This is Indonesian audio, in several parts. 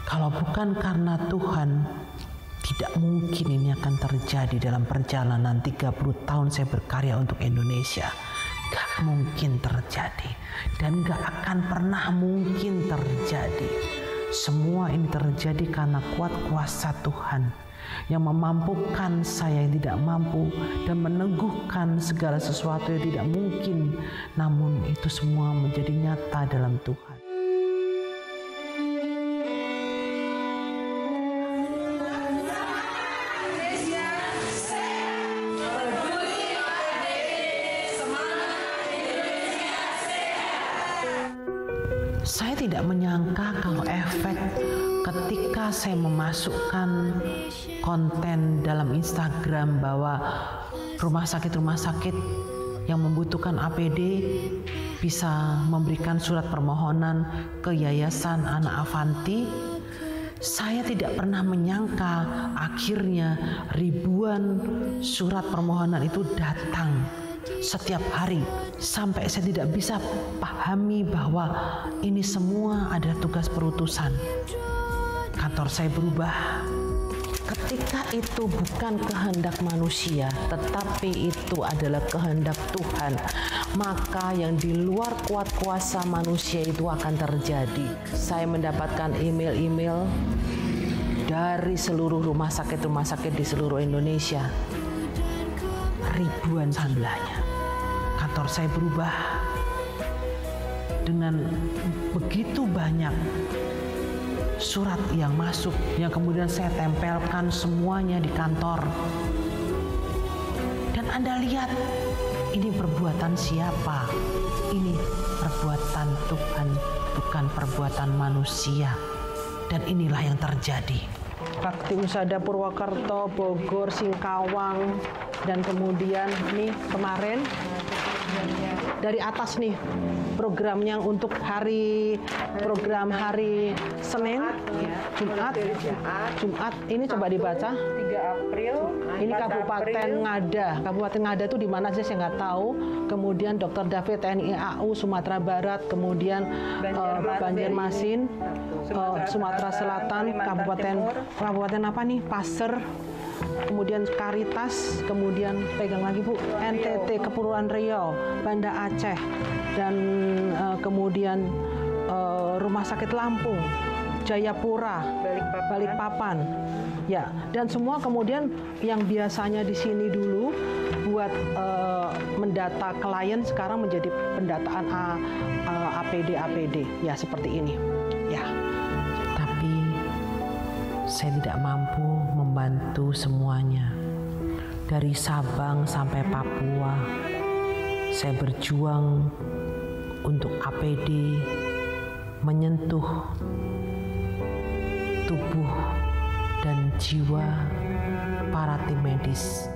Kalau bukan karena Tuhan, tidak mungkin ini akan terjadi dalam perjalanan 30 tahun saya berkarya untuk Indonesia. Gak mungkin terjadi dan gak akan pernah mungkin terjadi. Semua ini terjadi karena kuat kuasa Tuhan yang memampukan saya yang tidak mampu dan meneguhkan segala sesuatu yang tidak mungkin. Namun itu semua menjadi nyata dalam Tuhan. Saya tidak menyangka kalau efek ketika saya memasukkan konten dalam Instagram bahwa rumah sakit yang membutuhkan APD bisa memberikan surat permohonan ke Yayasan Anak Avanti. Saya tidak pernah menyangka akhirnya ribuan surat permohonan itu datang setiap hari, sampai saya tidak bisa pahami bahwa ini semua adalah tugas perutusan. Kantor saya berubah. Ketika itu bukan kehendak manusia, tetapi itu adalah kehendak Tuhan, maka yang di luar kuat kuasa manusia itu akan terjadi. Saya mendapatkan email-email dari seluruh rumah sakit di seluruh Indonesia. Ribuan jumlahnya. Kantor saya berubah dengan begitu banyak surat yang masuk, yang kemudian saya tempelkan semuanya di kantor. Dan Anda lihat, ini perbuatan siapa? Ini perbuatan Tuhan, bukan perbuatan manusia. Dan inilah yang terjadi. Bakti Husada Purwokerto, Bogor, Singkawang, dan kemudian nih kemarin dari atas nih programnya untuk program hari Senin, Jumat ini coba dibaca 3 April ini Kabupaten Ngada itu di mana sih saya nggak tahu. Kemudian Dr. David TNI AU Sumatera Barat, kemudian Banjarmasin, Sumatera Selatan, Kabupaten apa nih, Pasir, kemudian Karitas, kemudian pegang lagi Bu, NTT, Kepulauan Riau, Banda Aceh, dan kemudian Rumah Sakit Lampung, Jayapura, Balikpapan, ya, dan semua kemudian yang biasanya di sini dulu buat mendata klien sekarang menjadi pendataan APD, ya seperti ini, ya. Tapi saya tidak mampu membantu semuanya. Dari Sabang sampai Papua, saya berjuang untuk APD menyentuh tubuh dan jiwa para tim medis.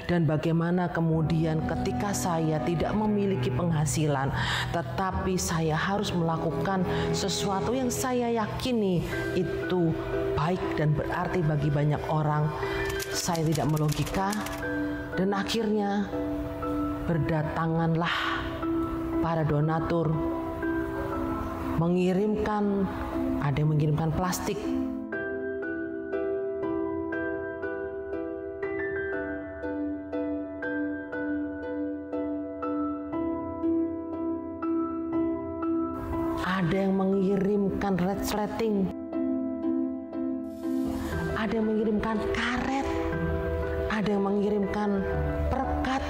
Dan bagaimana kemudian ketika saya tidak memiliki penghasilan, tetapi saya harus melakukan sesuatu yang saya yakini itu baik dan berarti bagi banyak orang. Saya tidak melogika, dan akhirnya berdatanganlah para donatur mengirimkan, ada yang mengirimkan plastik, ada yang mengirimkan resleting, ada yang mengirimkan karet, ada yang mengirimkan perekat,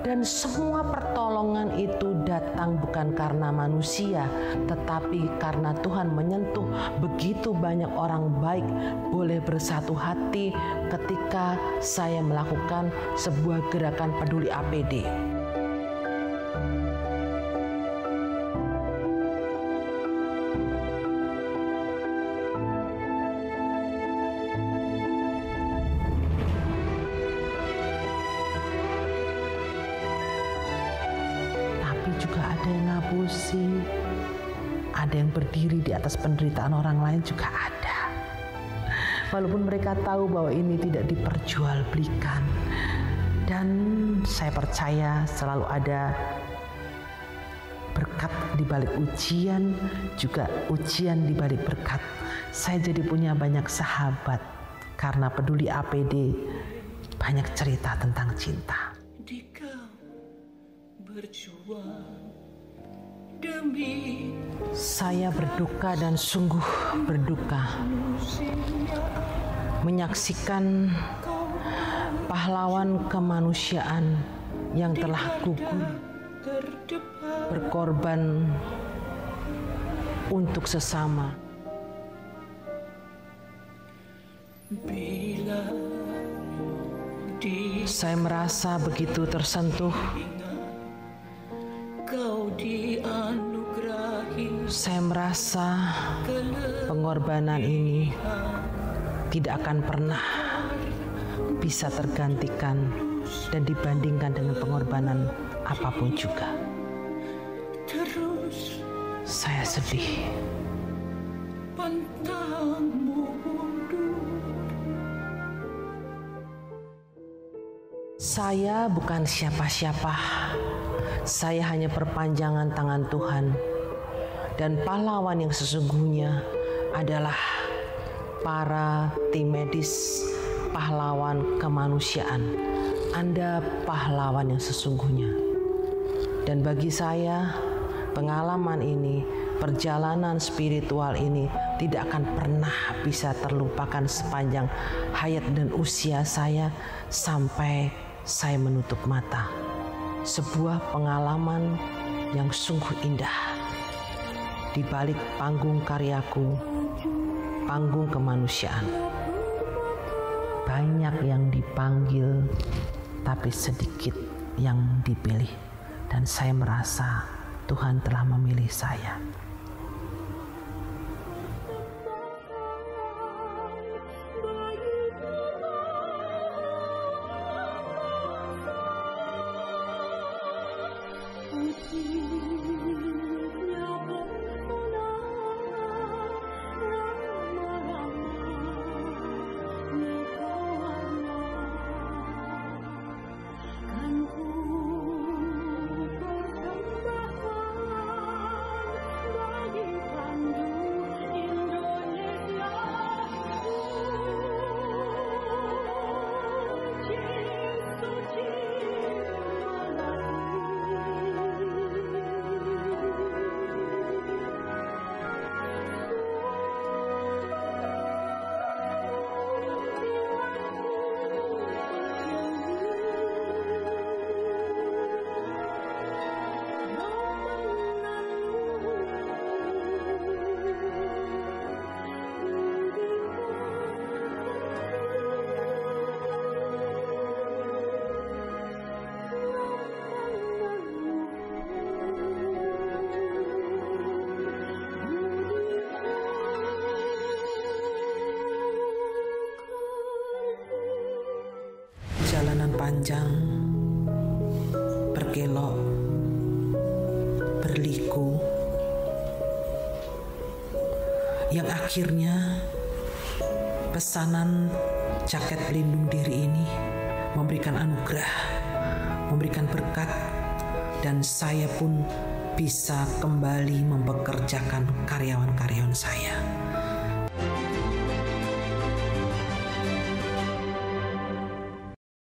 dan semua pertolongan itu datang bukan karena manusia, tetapi karena Tuhan menyentuh begitu banyak orang baik boleh bersatu hati ketika saya melakukan sebuah gerakan peduli APD. Juga ada yang ngapusi, ada yang berdiri di atas penderitaan orang lain juga ada. Walaupun mereka tahu bahwa ini tidak diperjualbelikan. Dan saya percaya selalu ada berkat berkat di balik ujian, juga ujian di balik berkat. Saya jadi punya banyak sahabat karena peduli APD, banyak cerita tentang cinta. Saya berduka dan sungguh berduka menyaksikan pahlawan kemanusiaan yang telah gugur berkorban untuk sesama. Saya merasa begitu tersentuh. Saya merasa pengorbanan ini tidak akan pernah bisa tergantikan dan dibandingkan dengan pengorbanan apapun juga. Saya sedih. Saya bukan siapa-siapa. Saya hanya perpanjangan tangan Tuhan. Dan pahlawan yang sesungguhnya adalah para tim medis, pahlawan kemanusiaan. Anda pahlawan yang sesungguhnya. Dan bagi saya, pengalaman ini, perjalanan spiritual ini tidak akan pernah bisa terlupakan sepanjang hayat dan usia saya sampai saya menutup mata. Sebuah pengalaman yang sungguh indah. Di balik panggung karyaku, panggung kemanusiaan. Banyak yang dipanggil, tapi sedikit yang dipilih. Dan saya merasa Tuhan telah memilih saya. Jalanan panjang, berkelok, berliku, yang akhirnya pesanan jaket pelindung diri ini memberikan anugerah, memberikan berkat, dan saya pun bisa kembali mempekerjakan karyawan-karyawan saya.